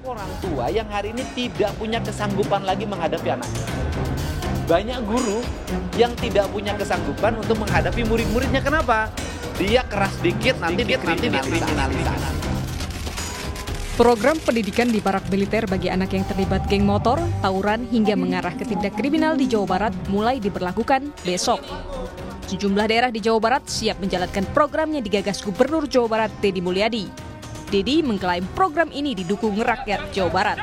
orang tua yang hari ini tidak punya kesanggupan lagi menghadapi anaknya. Banyak guru yang tidak punya kesanggupan untuk menghadapi murid-muridnya. Kenapa? Dia keras dikit, nanti dikriminalisasi. Program pendidikan di barak militer bagi anak yang terlibat geng motor, tawuran hingga mengarah ke tindak kriminal di Jawa Barat mulai diberlakukan besok. Sejumlah daerah di Jawa Barat siap menjalankan program yang digagas Gubernur Jawa Barat Deddy Mulyadi. Deddy mengklaim program ini didukung rakyat Jawa Barat.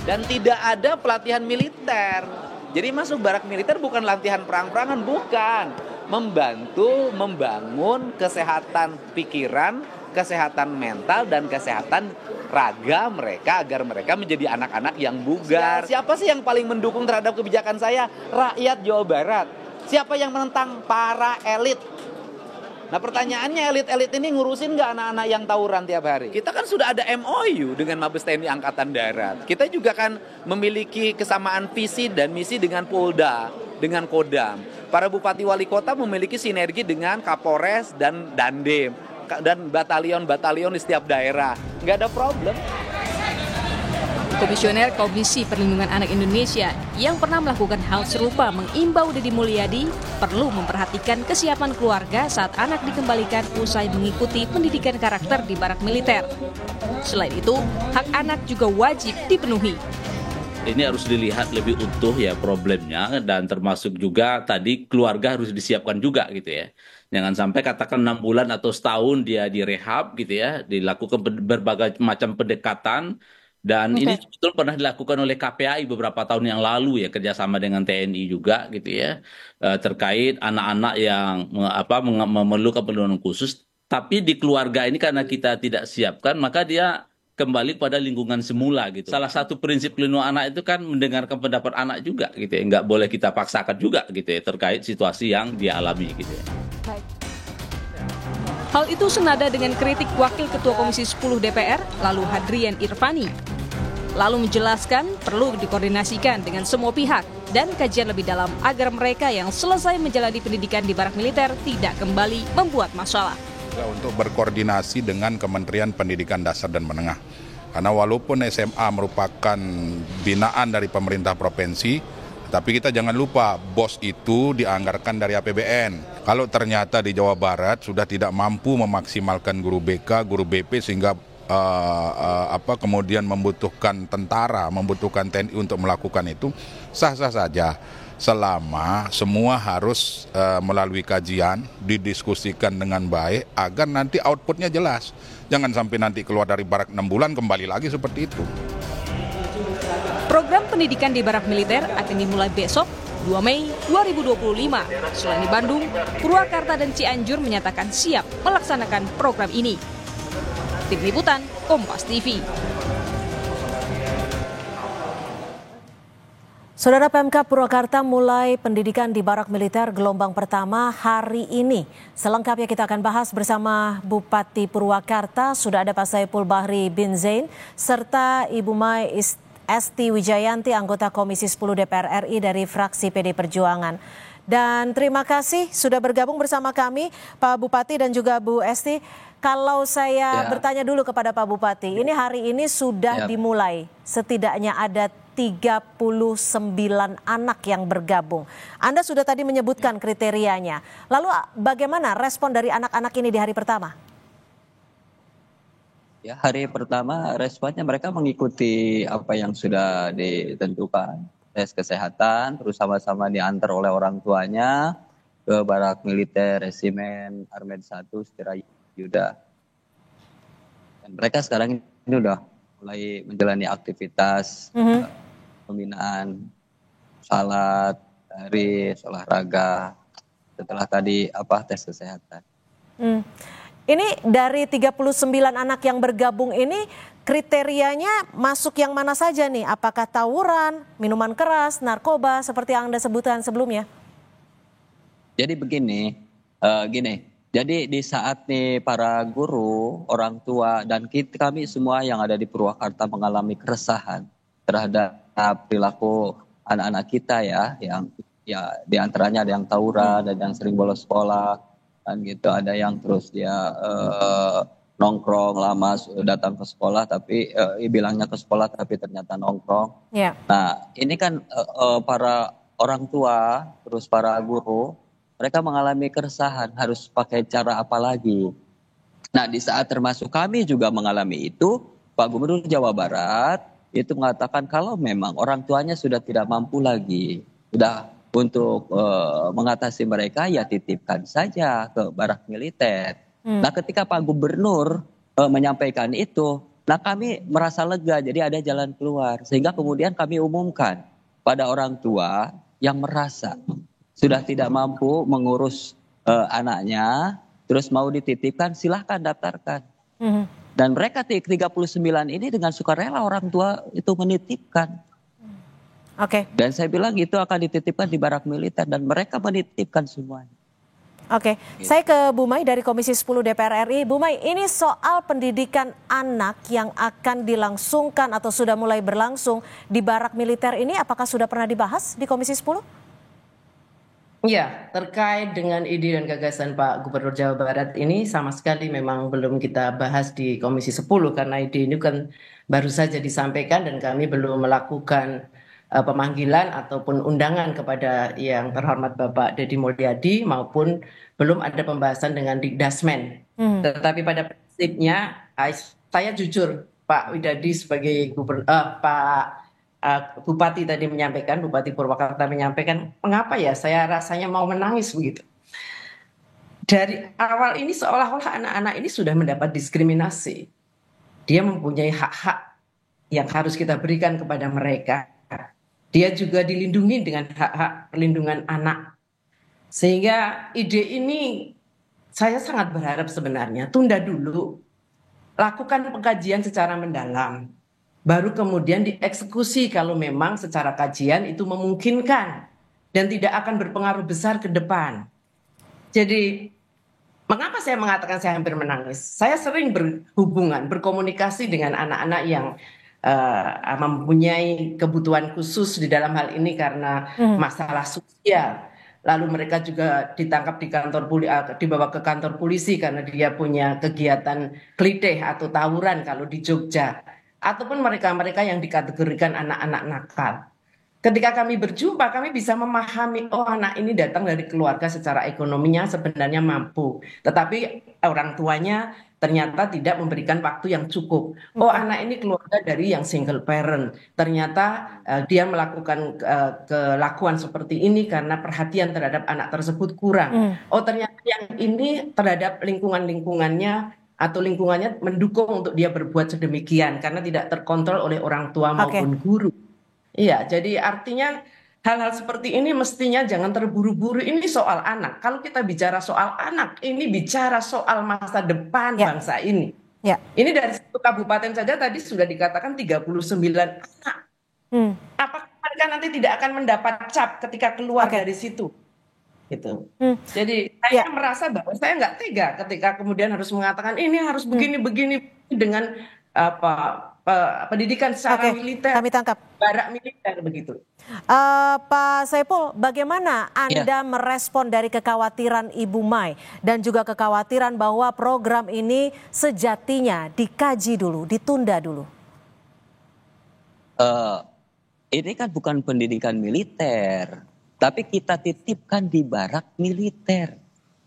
Dan tidak ada pelatihan militer. Jadi masuk barak militer bukan latihan perang-perangan, bukan. Membantu membangun kesehatan pikiran, kesehatan mental, dan kesehatan raga mereka agar mereka menjadi anak-anak yang bugar. Siapa sih yang paling mendukung terhadap kebijakan saya? Rakyat Jawa Barat. Siapa yang menentang? Para elit. Nah pertanyaannya, elit-elit ini ngurusin nggak anak-anak yang tawuran tiap hari? Kita kan sudah ada MOU dengan Mabes TNI Angkatan Darat. Kita juga kan memiliki kesamaan visi dan misi dengan Polda, dengan Kodam. Para bupati wali kota memiliki sinergi dengan Kapolres dan Dandim, dan batalion-batalion di setiap daerah. Nggak ada problem. Komisioner Komisi Perlindungan Anak Indonesia yang pernah melakukan hal serupa mengimbau Deddy Mulyadi perlu memperhatikan kesiapan keluarga saat anak dikembalikan usai mengikuti pendidikan karakter di barak militer. Selain itu, hak anak juga wajib dipenuhi. Ini harus dilihat lebih utuh ya problemnya, dan termasuk juga tadi keluarga harus disiapkan juga gitu ya. Jangan sampai katakan 6 bulan atau setahun dia direhab gitu ya, dilakukan berbagai macam pendekatan, dan ini betul pernah dilakukan oleh KPAI beberapa tahun yang lalu ya, kerjasama dengan TNI juga gitu ya, terkait anak-anak yang memerlukan perlindungan khusus, tapi di keluarga ini karena kita tidak siapkan, maka dia kembali pada lingkungan semula gitu. Salah satu prinsip pelindungan anak itu kan mendengarkan pendapat anak juga gitu ya. Nggak boleh kita paksakan juga gitu ya, terkait situasi yang dia alami gitu ya. Hal itu senada dengan kritik Wakil Ketua Komisi 10 DPR, lalu Hadrian Irvani. Lalu menjelaskan perlu dikoordinasikan dengan semua pihak dan kajian lebih dalam agar mereka yang selesai menjalani pendidikan di barak militer tidak kembali membuat masalah. Untuk berkoordinasi dengan Kementerian Pendidikan Dasar dan Menengah. Karena walaupun SMA merupakan binaan dari pemerintah provinsi, tapi kita jangan lupa BOS itu dianggarkan dari APBN. Kalau ternyata di Jawa Barat sudah tidak mampu memaksimalkan guru BK, guru BP sehingga kemudian membutuhkan tentara, membutuhkan TNI untuk melakukan itu, sah-sah saja. Selama semua harus melalui kajian, didiskusikan dengan baik agar nanti outputnya jelas. Jangan sampai nanti keluar dari barak 6 bulan kembali lagi seperti itu. Program pendidikan di barak militer akan dimulai besok 2 Mei 2025. Selain di Bandung, Purwakarta dan Cianjur menyatakan siap melaksanakan program ini. Tim Liputan, Kompas TV. Saudara, PMK Purwakarta mulai pendidikan di barak militer gelombang pertama hari ini. Selengkapnya kita akan bahas bersama Bupati Purwakarta, sudah ada Pak Saipul Bahri bin Zain, serta Ibu Mai Esti Wijayanti, anggota Komisi 10 DPR RI dari fraksi PD Perjuangan. Dan terima kasih sudah bergabung bersama kami Pak Bupati dan juga Bu Esti. Kalau saya bertanya dulu kepada Pak Bupati, ini hari ini sudah dimulai, setidaknya ada 39 anak yang bergabung. Anda sudah tadi menyebutkan kriterianya. Lalu bagaimana respon dari anak-anak ini di hari pertama? Ya, hari pertama responnya mereka mengikuti apa yang sudah ditentukan. Tes kesehatan, terus sama-sama diantar oleh orang tuanya ke barak militer Resimen Armed 1 Setirayuda. Dan mereka sekarang ini udah mulai menjalani aktivitas pembinaan, salat, baris, olahraga, setelah tadi tes kesehatan. Ini dari 39 anak yang bergabung ini kriterianya masuk yang mana saja nih? Apakah tawuran, minuman keras, narkoba seperti yang Anda sebutkan sebelumnya? Jadi begini, jadi di saat nih para guru, orang tua, dan kami semua yang ada di Purwakarta mengalami keresahan terhadap perilaku anak-anak kita ya, yang ya diantaranya ada yang tawuran, ada yang sering bolos sekolah, dan gitu, ada yang terus dia nongkrong lama datang ke sekolah tapi bilangnya ke sekolah tapi ternyata nongkrong. Ya. Nah, ini kan para orang tua, terus para guru, mereka mengalami keresahan harus pakai cara apa lagi. Nah, di saat termasuk kami juga mengalami itu, Pak Gubernur Jawa Barat itu mengatakan kalau memang orang tuanya sudah tidak mampu lagi, sudah untuk mengatasi mereka ya titipkan saja ke barak militer. Nah, ketika Pak Gubernur menyampaikan itu, nah kami merasa lega, jadi ada jalan keluar. Sehingga kemudian kami umumkan pada orang tua yang merasa sudah tidak mampu mengurus anaknya, terus mau dititipkan, silahkan daftarkan. Dan mereka 39 ini dengan sukarela orang tua itu menitipkan. Oke. Dan saya bilang itu akan dititipkan di barak militer dan mereka menitipkan semuanya. Oke, saya ke Bu Mai dari Komisi 10 DPR RI. Bu Mai, ini soal pendidikan anak yang akan dilangsungkan atau sudah mulai berlangsung di barak militer ini, apakah sudah pernah dibahas di Komisi 10? Ya, terkait dengan ide dan gagasan Pak Gubernur Jawa Barat ini sama sekali memang belum kita bahas di Komisi 10 karena ide ini kan baru saja disampaikan dan kami belum melakukan pemanggilan ataupun undangan kepada yang terhormat Bapak Deddy Mulyadi maupun belum ada pembahasan dengan Dikdasmen. Tetapi pada prinsipnya saya jujur Pak Widadi sebagai Pak Bupati tadi menyampaikan, Bupati Purwakarta menyampaikan, mengapa ya saya rasanya mau menangis begitu. Dari awal ini seolah-olah anak-anak ini sudah mendapat diskriminasi. Dia mempunyai hak-hak yang harus kita berikan kepada mereka. Dia juga dilindungi dengan hak-hak perlindungan anak. Sehingga ide ini saya sangat berharap sebenarnya tunda dulu, lakukan pengkajian secara mendalam. Baru kemudian dieksekusi kalau memang secara kajian itu memungkinkan dan tidak akan berpengaruh besar ke depan. Jadi mengapa saya mengatakan saya hampir menangis? Saya sering berhubungan, berkomunikasi dengan anak-anak yang mempunyai kebutuhan khusus di dalam hal ini karena masalah sosial. Lalu mereka juga ditangkap di kantor dibawa ke kantor polisi karena dia punya kegiatan klitih atau tawuran kalau di Jogja. Ataupun mereka-mereka yang dikategorikan anak-anak nakal. Ketika kami berjumpa, kami bisa memahami, oh anak ini datang dari keluarga secara ekonominya sebenarnya mampu. Tetapi orang tuanya ternyata tidak memberikan waktu yang cukup. Oh anak ini keluarga dari yang single parent. Ternyata dia melakukan kelakuan seperti ini karena perhatian terhadap anak tersebut kurang. Oh ternyata yang ini terhadap lingkungannya atau lingkungannya mendukung untuk dia berbuat sedemikian karena tidak terkontrol oleh orang tua maupun guru. Iya, jadi artinya hal-hal seperti ini mestinya jangan terburu-buru. Ini soal anak. Kalau kita bicara soal anak, ini bicara soal masa depan bangsa ini. Ya. Ini dari satu kabupaten saja tadi sudah dikatakan 39 anak. Apakah mereka nanti tidak akan mendapat cap ketika keluar dari situ? Gitu. Jadi saya merasa bahwa saya nggak tega ketika kemudian harus mengatakan ini harus begini-begini dengan pendidikan secara militer, kami tangkap barak militer begitu. Pak Saiful, bagaimana Anda merespon dari kekhawatiran Ibu Mai dan juga kekhawatiran bahwa program ini sejatinya dikaji dulu, ditunda dulu? Ini kan bukan pendidikan militer. Tapi kita titipkan di barak militer.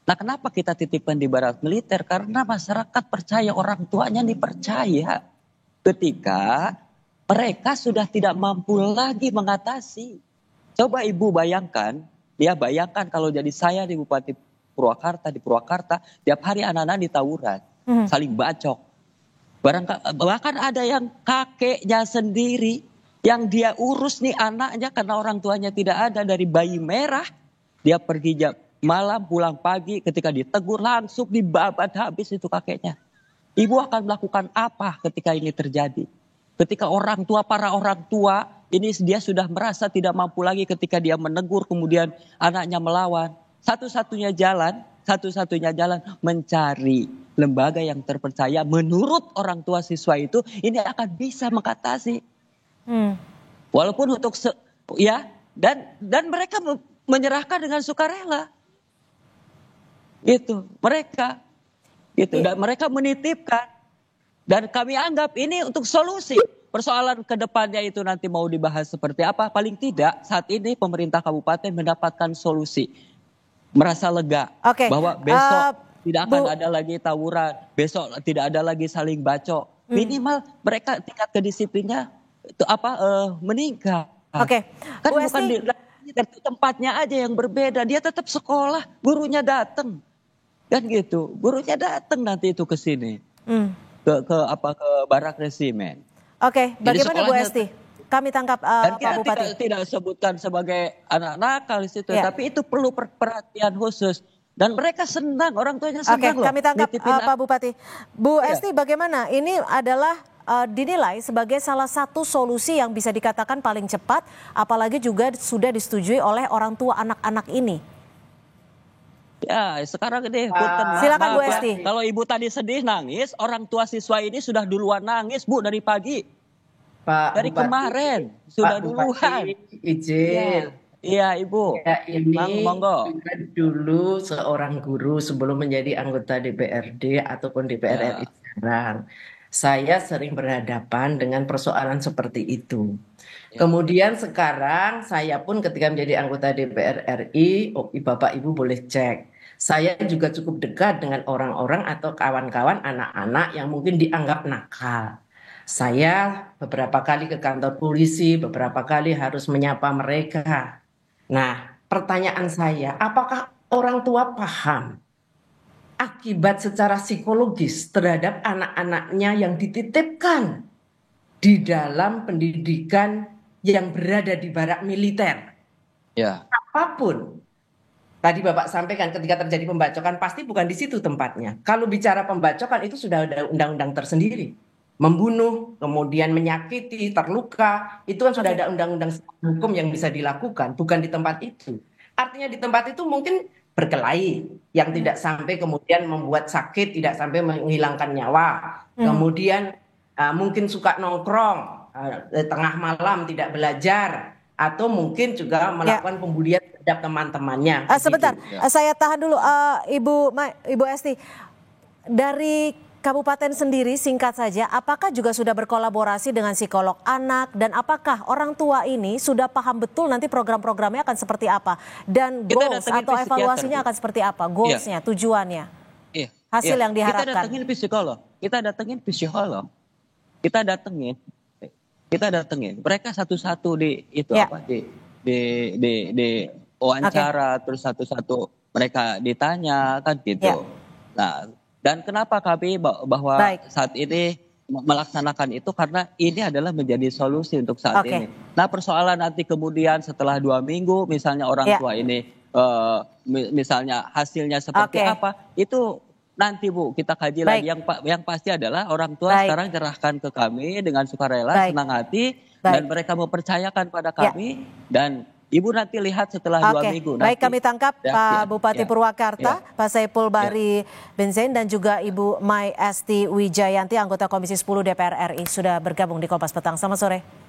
Nah kenapa kita titipkan di barak militer? Karena masyarakat percaya, orang tuanya dipercaya. Ketika mereka sudah tidak mampu lagi mengatasi. Coba ibu bayangkan, bayangkan kalau jadi saya di Bupati Purwakarta, tiap hari anak-anak ditawuran, saling bacok. Bahkan ada yang kakeknya sendiri, yang dia urus nih anaknya karena orang tuanya tidak ada, dari bayi merah dia pergi malam pulang pagi, ketika ditegur langsung dibabat habis itu kakeknya. Ibu akan melakukan apa ketika ini terjadi? Ketika para orang tua ini dia sudah merasa tidak mampu lagi ketika dia menegur kemudian anaknya melawan. Satu-satunya jalan mencari lembaga yang terpercaya menurut orang tua siswa itu, ini akan bisa mengatasi. Walaupun untuk dan mereka menyerahkan dengan sukarela. Itu mereka. Gitu. Dan mereka menitipkan. Dan kami anggap ini untuk solusi. Persoalan ke depannya itu nanti mau dibahas seperti apa. Paling tidak saat ini pemerintah kabupaten mendapatkan solusi. Merasa lega bahwa besok tidak akan ada lagi tawuran. Besok tidak ada lagi saling bacok. Minimal mereka tingkat kedisiplinnya itu meningkat. Kan Bu bukan Esti, di tempatnya aja yang berbeda. Dia tetap sekolah, gurunya datang. Kan gitu. Gurunya datang nanti itu ke sini. Ke Barak Resimen. Bagaimana Bu Esti? Kami tangkap Dan Pak kita Bupati. tidak sebutkan sebagai anak nakal di situ, tapi itu perlu perhatian khusus. Dan mereka senang, orang tuanya senang loh. Kami tangkap Pak Bupati. Bu Esti, bagaimana? Ini adalah dinilai sebagai salah satu solusi yang bisa dikatakan paling cepat, apalagi juga sudah disetujui oleh orang tua anak-anak ini. Ya, sekarang ini silakan Bu Esti. Kalau ibu tadi sedih nangis, orang tua siswa ini sudah duluan nangis, Bu, dari pagi. Dari Bupati, kemarin sudah duluan. Izin. Iya, Ibu. Ya, ini monggo. Dulu seorang guru sebelum menjadi anggota DPRD ataupun DPR RI sekarang, saya sering berhadapan dengan persoalan seperti itu. Kemudian sekarang saya pun ketika menjadi anggota DPR RI, Bapak Ibu boleh cek. Saya juga cukup dekat dengan orang-orang atau kawan-kawan anak-anak yang mungkin dianggap nakal. Saya beberapa kali ke kantor polisi, beberapa kali harus menyapa mereka. Nah, pertanyaan saya, apakah orang tua paham akibat secara psikologis terhadap anak-anaknya yang dititipkan di dalam pendidikan yang berada di barak militer? Ya. Apapun. Tadi Bapak sampaikan ketika terjadi pembacokan pasti bukan di situ tempatnya. Kalau bicara pembacokan itu sudah ada undang-undang tersendiri. Membunuh, kemudian menyakiti, terluka, itu kan sudah ada undang-undang hukum yang bisa dilakukan, bukan di tempat itu. Artinya di tempat itu mungkin berkelahi, yang tidak sampai kemudian membuat sakit, tidak sampai menghilangkan nyawa. Kemudian mungkin suka nongkrong, tengah malam tidak belajar, atau mungkin juga melakukan pembulian terhadap teman-temannya. Sebentar, saya tahan dulu, Ibu Esti. Dari Kabupaten sendiri singkat saja, apakah juga sudah berkolaborasi dengan psikolog anak dan apakah orang tua ini sudah paham betul nanti program-programnya akan seperti apa dan goals atau evaluasinya akan seperti apa, goalsnya, tujuannya, hasil yang diharapkan. Kita datengin psikolog, kita datengin, mereka satu-satu di wawancara, terus satu-satu mereka ditanya kan gitu. Nah. Dan kenapa kami bahwa saat ini melaksanakan itu karena ini adalah menjadi solusi untuk saat ini. Nah, persoalan nanti kemudian setelah 2 minggu misalnya orang tua ini misalnya hasilnya seperti apa, itu nanti Bu kita kaji lagi. Yang pasti adalah orang tua sekarang serahkan ke kami dengan sukarela, senang hati, dan mereka mempercayakan pada kami dan Ibu nanti lihat setelah 2 minggu. Baik, kami tangkap Pak Bupati Purwakarta, Pak Saipul Bahri bin Zain dan juga Ibu Mai Esti Wijayanti, anggota Komisi 10 DPR RI sudah bergabung di Kompas Petang. Selamat sore.